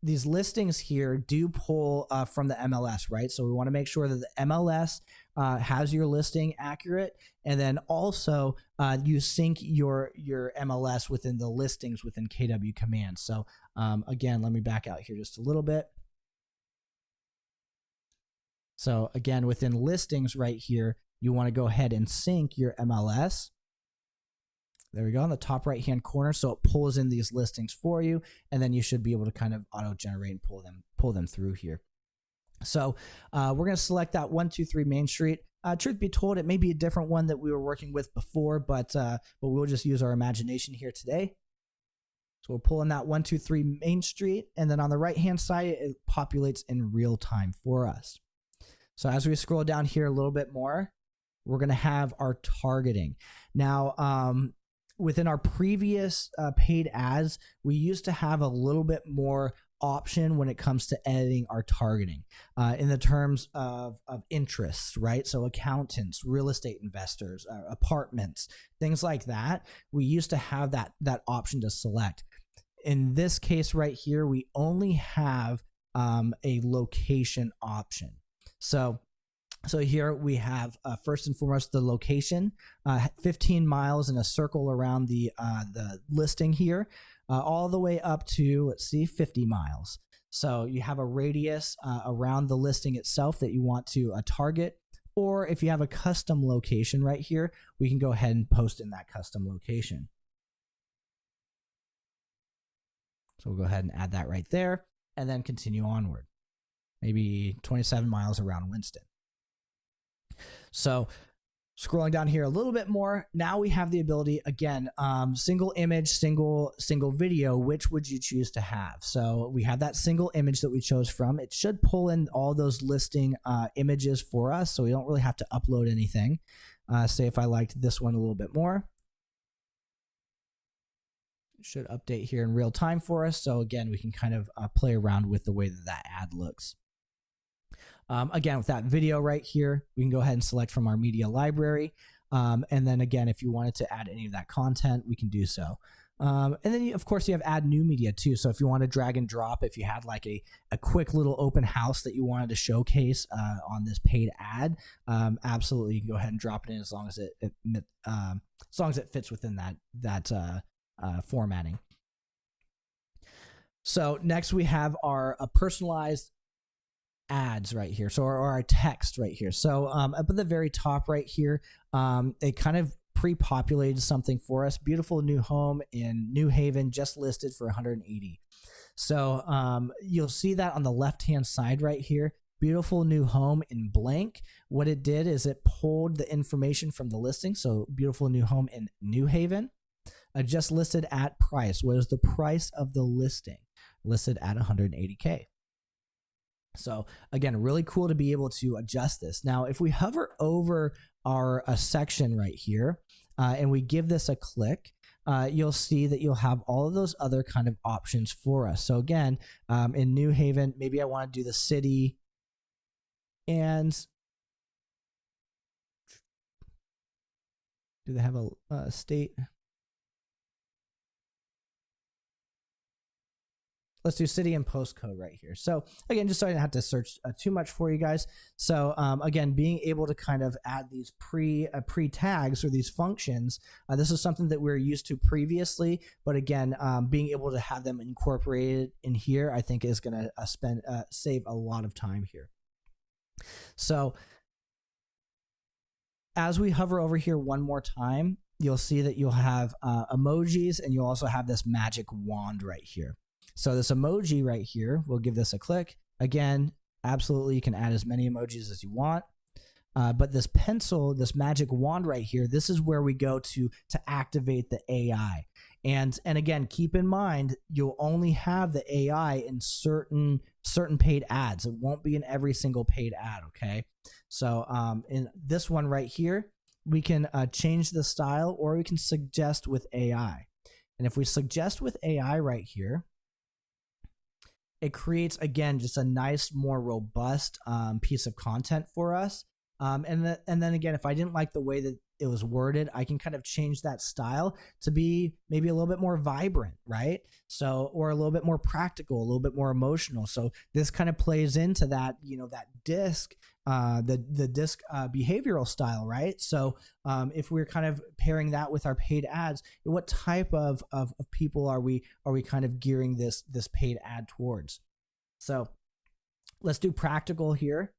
S1: these listings here do pull from the MLS, right? So we want to make sure that the MLS has your listing accurate, and then also you sync your MLS within the listings within KW Command. So again, let me back out here just a little bit. So again, within listings right here, you want to go ahead and sync your MLS. There we go, on the top right-hand corner. So it pulls in these listings for you, and then you should be able to kind of auto-generate and pull them through here. So we're going to select that 123 Main Street. Truth be told, it may be a different one that we were working with before, but we'll just use our imagination here today. So we'll pull in that 123 Main Street, and then on the right-hand side, it populates in real time for us. So as we scroll down here a little bit more, we're going to have our targeting. Now, within our previous paid ads, we used to have a little bit more option when it comes to editing our targeting in the terms of interests, right? So accountants, real estate investors, apartments, things like that. We used to have that option to select. In this case right here, we only have a location option. So here we have first and foremost the location, 15 miles in a circle around the listing here, all the way up to, let's see, 50 miles. So you have a radius around the listing itself that you want to target, or if you have a custom location right here, we can go ahead and post in that custom location. So we'll go ahead and add that right there, and then continue onward. Maybe 27 miles around Winston. So scrolling down here a little bit more, now we have the ability, again, single image, single video, which would you choose to have? So we have that single image that we chose from. It should pull in all those listing images for us, so we don't really have to upload anything. Say if I liked this one a little bit more. It should update here in real time for us. So again, we can kind of play around with the way that ad looks. Again, with that video right here, we can go ahead and select from our media library. And then again, if you wanted to add any of that content, we can do so. And then, of course, you have add new media too. So if you want to drag and drop, if you had like a quick little open house that you wanted to showcase on this paid ad, absolutely, you can go ahead and drop it in as long as it fits within that formatting. So next we have our personalized ads right here. So our text right here. So up at the very top right here, it kind of pre-populated something for us. Beautiful new home in New Haven, just listed for 180. So you'll see that on the left-hand side right here. Beautiful new home in blank. What it did is it pulled the information from the listing. So beautiful new home in New Haven, just listed at price. What is the price of the listing? Listed at 180K. So again, really cool to be able to adjust this. Now, if we hover over our section right here and we give this a click, you'll see that you'll have all of those other kind of options for us. So again, in New Haven, maybe I want to do the city, and do they have a state? Let's do city and postcode right here. So again, just so I don't have to search too much for you guys. So again, being able to kind of add these pre tags or these functions, this is something that we're used to previously, but again, being able to have them incorporated in here, I think is going to save a lot of time here. So as we hover over here one more time, you'll see that you'll have emojis, and you'll also have this magic wand right here. So this emoji right here, we'll give this a click. Again, absolutely, you can add as many emojis as you want. But this pencil, this magic wand right here, this is where we go to activate the AI. And again, keep in mind, you'll only have the AI in certain paid ads. It won't be in every single paid ad, okay? So in this one right here, we can change the style, or we can suggest with AI. And if we suggest with AI right here, it creates, again, just a nice, more robust piece of content for us. And then again, if I didn't like the way that it was worded, I can kind of change that style to be maybe a little bit more vibrant, right? So, or a little bit more practical, a little bit more emotional. So this kind of plays into that, that DISC, the DISC behavioral style, right? So if we're kind of pairing that with our paid ads, what type of people are we kind of gearing this paid ad towards? So let's do practical here.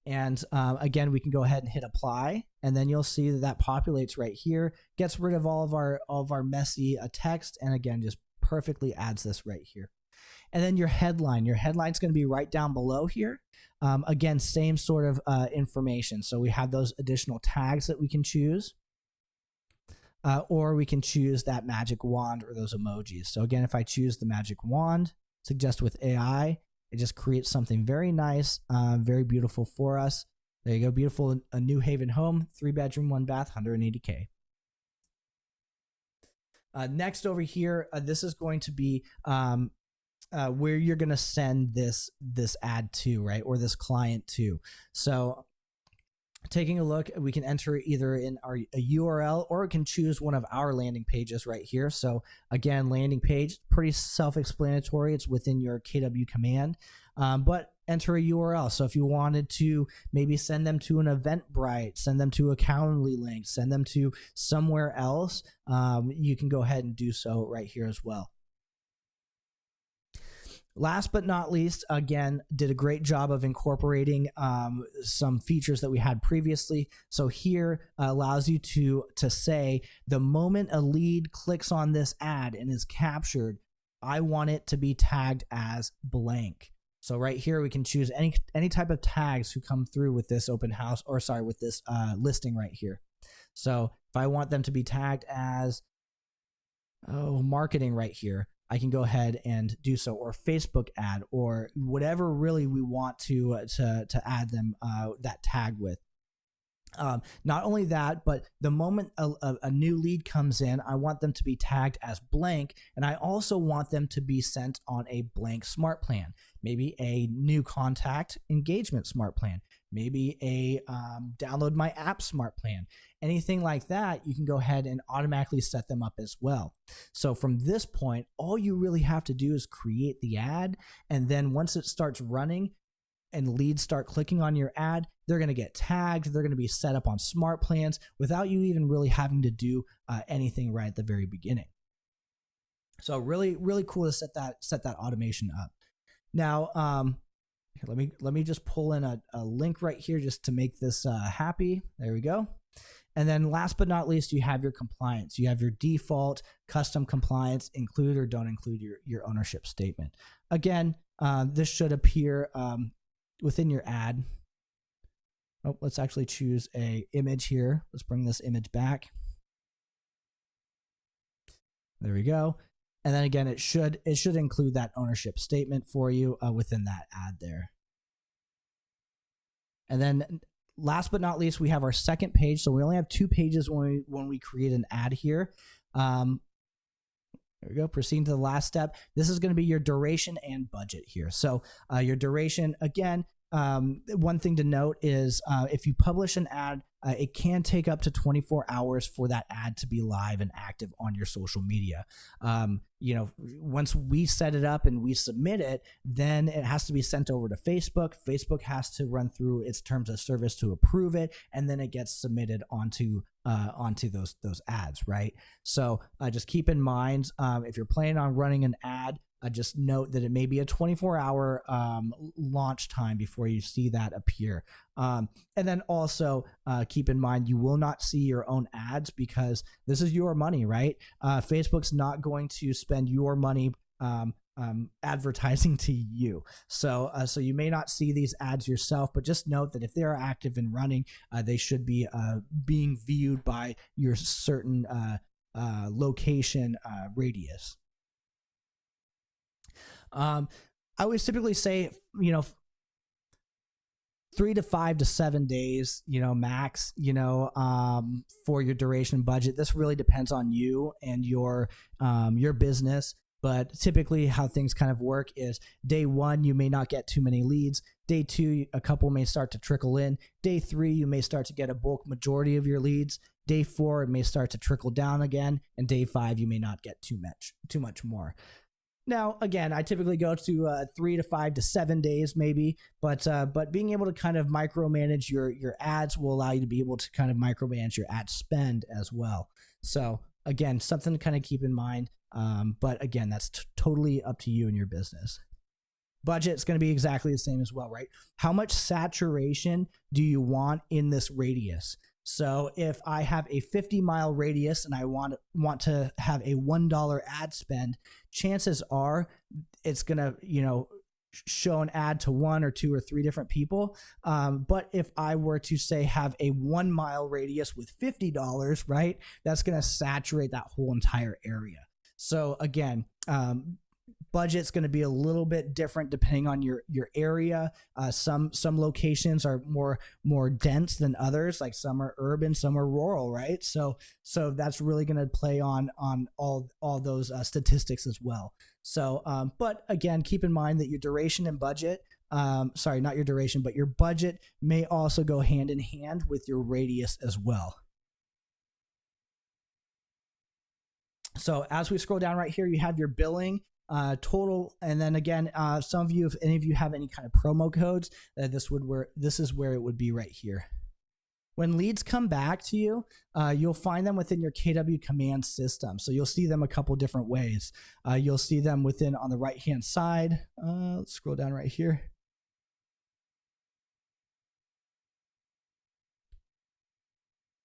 S1: And again, we can go ahead and hit apply, and then you'll see that populates right here, gets rid of all of our messy text, and again, just perfectly adds this right here. And then your headline's going to be right down below here. Again, same sort of information. So we have those additional tags that we can choose, or we can choose that magic wand or those emojis. So again, if I choose the magic wand, suggest with AI, it just creates something very nice, very beautiful for us. There you go. Beautiful, a New Haven home, 3-bedroom, 1-bath, 180K. Next over here, this is going to be where you're going to send this ad to, right? Or this client to. So taking a look, we can enter either in a URL, or we can choose one of our landing pages right here. So again, landing page, pretty self-explanatory. It's within your KW command, but enter a URL. So if you wanted to maybe send them to an Eventbrite, send them to a Calendly link, send them to somewhere else, you can go ahead and do so right here as well. Last but not least, again, did a great job of incorporating some features that we had previously. So here allows you to say, the moment a lead clicks on this ad and is captured, I want it to be tagged as blank. So right here, we can choose any type of tags who come through with this open house, or sorry, with this listing right here. So if I want them to be tagged as marketing right here, I can go ahead and do so, or Facebook ad, or whatever really we want to add them that tag with. Not only that, but the moment a new lead comes in, I want them to be tagged as blank, and I also want them to be sent on a blank smart plan, maybe a new contact engagement smart plan, maybe a download my app smart plan, anything like that. You can go ahead and automatically set them up as well. So from this point, all you really have to do is create the ad, and then once it starts running and leads start clicking on your ad, they're going to get tagged. They're going to be set up on smart plans without you even really having to do anything right at the very beginning. So really, really cool to set that automation up. Now, let me just pull in a link right here just to make this happy. There we go. And then last but not least, you have your compliance. You have your default custom compliance, include or don't include your ownership statement. Again, this should appear within your ad. Oh, let's actually choose a image here. Let's bring this image back. There we go. And then again, it should include that ownership statement for you within that ad there. And then last but not least, we have our second page. So we only have 2 pages when we create an ad here. There we go. Proceeding to the last step. This is going to be your duration and budget here. So your duration, again, one thing to note is if you publish an ad, it can take up to 24 hours for that ad to be live and active on your social media. Once we set it up and we submit it, then it has to be sent over to Facebook. Facebook has to run through its terms of service to approve it, and then it gets submitted onto those ads, right? So just keep in mind, if you're planning on running an ad, just note that it may be a 24-hour launch time before you see that appear. And then also keep in mind, you will not see your own ads because this is your money, right? Facebook's not going to spend your money advertising to you. So you may not see these ads yourself, but just note that if they are active and running, they should be being viewed by your certain location radius. I always typically say, 3 to 5 to 7 days, max, for your duration budget. This really depends on you and your business. But typically how things kind of work is day 1, you may not get too many leads. Day 2, a couple may start to trickle in. Day 3, you may start to get a bulk majority of your leads. Day 4, it may start to trickle down again. And day 5, you may not get too much more. Now, again, I typically go to 3 to 5 to 7 days maybe, but being able to kind of micromanage your ads will allow you to be able to kind of micromanage your ad spend as well. So again, something to kind of keep in mind. But again, that's totally up to you and your business. Budget's going to be exactly the same as well, right? How much saturation do you want in this radius? So if I have a 50-mile radius and I want to have a $1 ad spend, chances are it's going to, show an ad to 1 or 2 or 3 different people. But if I were to say have a 1-mile radius with $50, right, that's going to saturate that whole entire area. So again, budget's going to be a little bit different depending on your area. Some locations are more dense than others, like some are urban, some are rural, right? So that's really going to play on all those statistics as well. So, but again, keep in mind that your duration and budget, not your duration, but your budget may also go hand in hand with your radius as well. So as we scroll down right here, you have your billing. Total, and then again, some of you, if any of you have any kind of promo codes, this is where it would be right here. When leads come back to you, you'll find them within your KW command system. So you'll see them a couple different ways. You'll see them on the right hand side. Let's scroll down right here.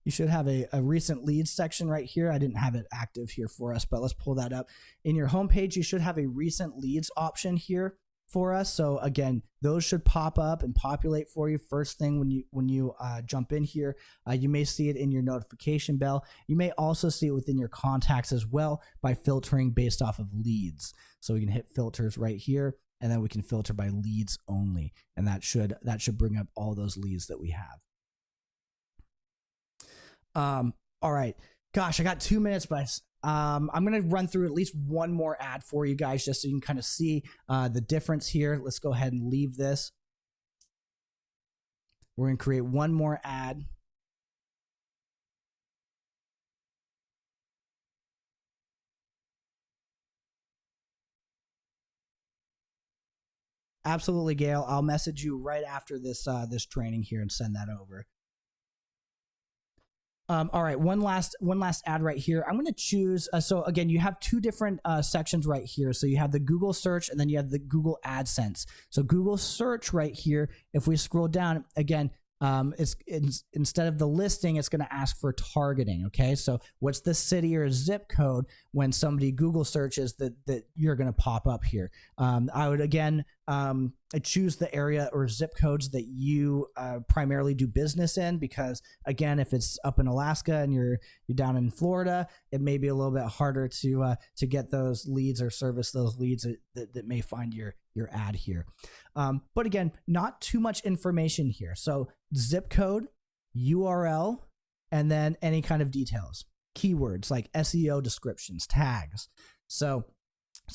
S1: You should have a recent leads section right here. I didn't have it active here for us, but let's pull that up. In your homepage, you should have a recent leads option here for us. So again, those should pop up and populate for you first thing when you jump in here. You may see it in your notification bell. You may also see it within your contacts as well by filtering based off of leads. So we can hit filters right here, and then we can filter by leads only, and that should bring up all those leads that we have. All right, gosh, I got 2 minutes, but I'm going to run through at least one more ad for you guys just so you can kind of see the difference here. Let's go ahead and leave this. We're going to create one more ad. Absolutely, Gail. I'll message you right after this training here and send that over. All right, one last ad right here. I'm going to choose. So again, you have two different sections right here. So you have the Google search, and then you have the Google AdSense. So Google search right here. If we scroll down again, it's instead of the listing, it's going to ask for targeting. Okay, so what's the city or zip code when somebody Google searches that you're going to pop up here? I would again choose the area or zip codes that you primarily do business in, because again, if it's up in Alaska and you're down in Florida, it may be a little bit harder to get those leads or service those leads that may find your ad here. But again, not too much information here. So zip code, URL, and then any kind of details, keywords like SEO descriptions, tags. So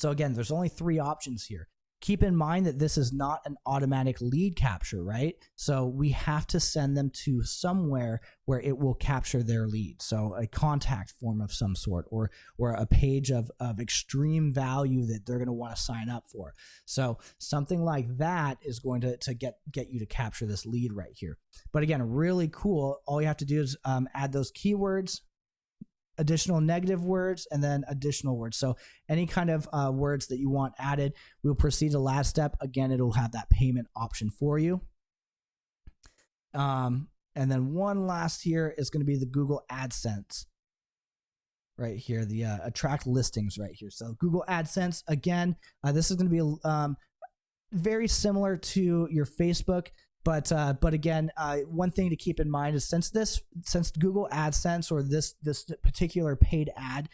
S1: again, there's only 3 options here. Keep in mind that this is not an automatic lead capture, right? So we have to send them to somewhere where it will capture their lead. So a contact form of some sort, or a page of extreme value that they're going to want to sign up for. So something like that is going to get you to capture this lead right here. But again, really cool. All you have to do is add those keywords, additional negative words, and then additional words. So any kind of words that you want added, we'll proceed to the last step. Again, it'll have that payment option for you. And then one last here is going to be the Google AdSense right here, the attract listings right here. So Google AdSense, again, this is going to be very similar to your Facebook. But again, one thing to keep in mind is since Google AdSense, or this particular paid ad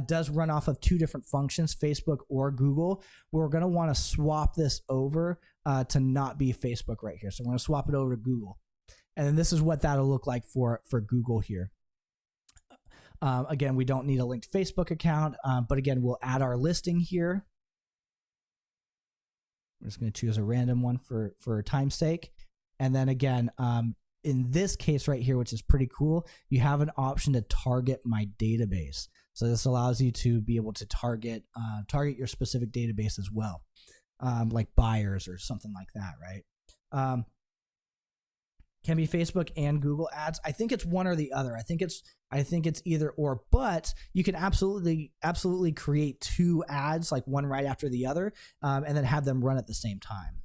S1: does run off of 2 different functions, Facebook or Google, we're going to want to swap this over to not be Facebook right here. So we're going to swap it over to Google, and then this is what that'll look like for Google here. Again, we don't need a linked Facebook account, but again, we'll add our listing here. We're just going to choose a random one for time's sake. And then again, in this case right here, which is pretty cool, you have an option to target my database. So this allows you to be able to target your specific database as well, like buyers or something like that, right? Can be Facebook and Google ads. I think it's one or the other. I think it's either or, but you can absolutely create 2 ads, like one right after the other, and then have them run at the same time.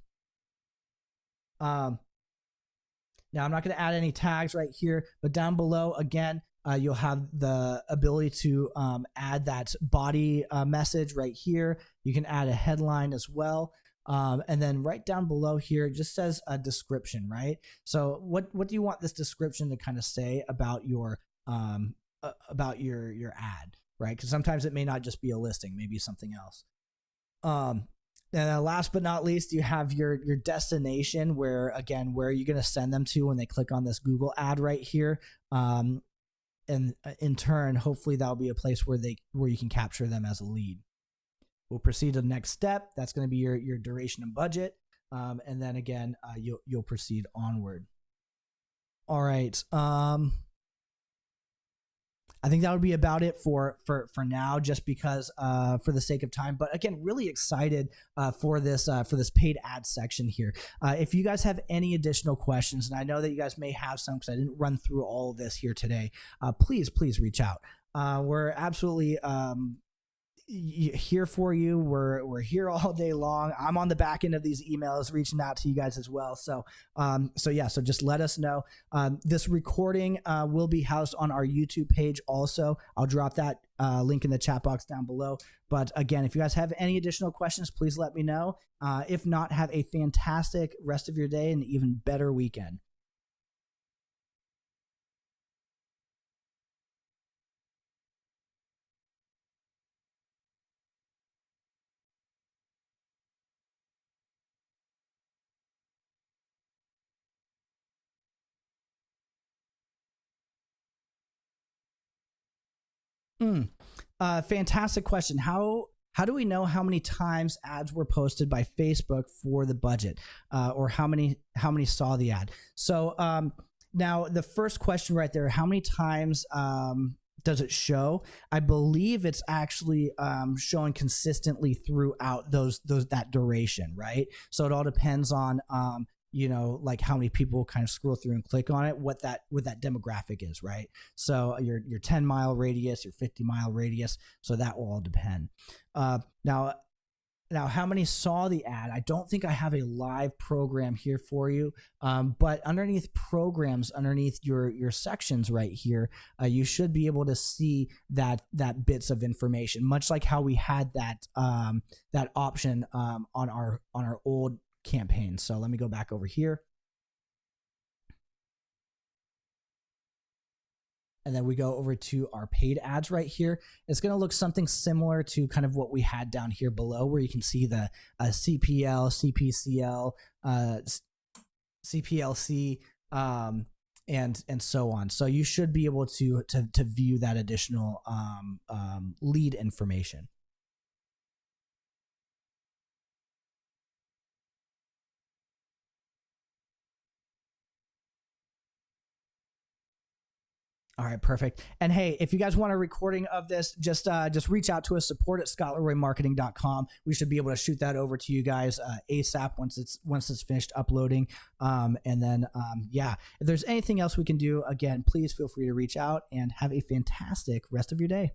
S1: Now, I'm not going to add any tags right here, but down below, again, you'll have the ability to add that body message right here. You can add a headline as well. And then right down below here, it just says a description, right? So what do you want this description to kind of say about your ad, right? Because sometimes it may not just be a listing, maybe something else. And last but not least, you have your destination, where you're going to send them to when they click on this Google ad right here. And in turn, hopefully that'll be a place where you can capture them as a lead. We'll proceed to the next step. That's going to be your duration and budget. And then again, you'll proceed onward. All right. I think that would be about it for now, just because for the sake of time. But again, really excited for this paid ad section here. If you guys have any additional questions, and I know that you guys may have some because I didn't run through all of this here today, please reach out. We're absolutely here for you. We're here all day long. I'm on the back end of these emails reaching out to you guys as well. So just let us know. This recording will be housed on our YouTube page also. I'll drop that link in the chat box down below. But again, if you guys have any additional questions, please let me know. If not, have a fantastic rest of your day and even better weekend. Fantastic question. How how do we know how many times ads were posted by Facebook for the budget, or how many saw the ad? So now the first question right there, how many times does it show? I believe it's actually showing consistently throughout that duration, right? So it all depends on like how many people kind of scroll through and click on it, what that demographic is, right? So your 10-mile radius, your 50-mile radius, so that will all depend. Now, how many saw the ad? I don't think I have a live program here for you, but underneath programs, underneath your sections right here, you should be able to see that bits of information, much like how we had that option on our old campaign. So let me go back over here. And then we go over to our paid ads right here. It's going to look something similar to kind of what we had down here below, where you can see the CPL, CPCL, CPLC, and so on. So you should be able to view that additional lead information. All right, perfect. And hey, if you guys want a recording of this, just reach out to us, support@scottleroymarketing.com. We should be able to shoot that over to you guys ASAP once it's finished uploading. And then yeah, if there's anything else we can do, again, please feel free to reach out, and have a fantastic rest of your day.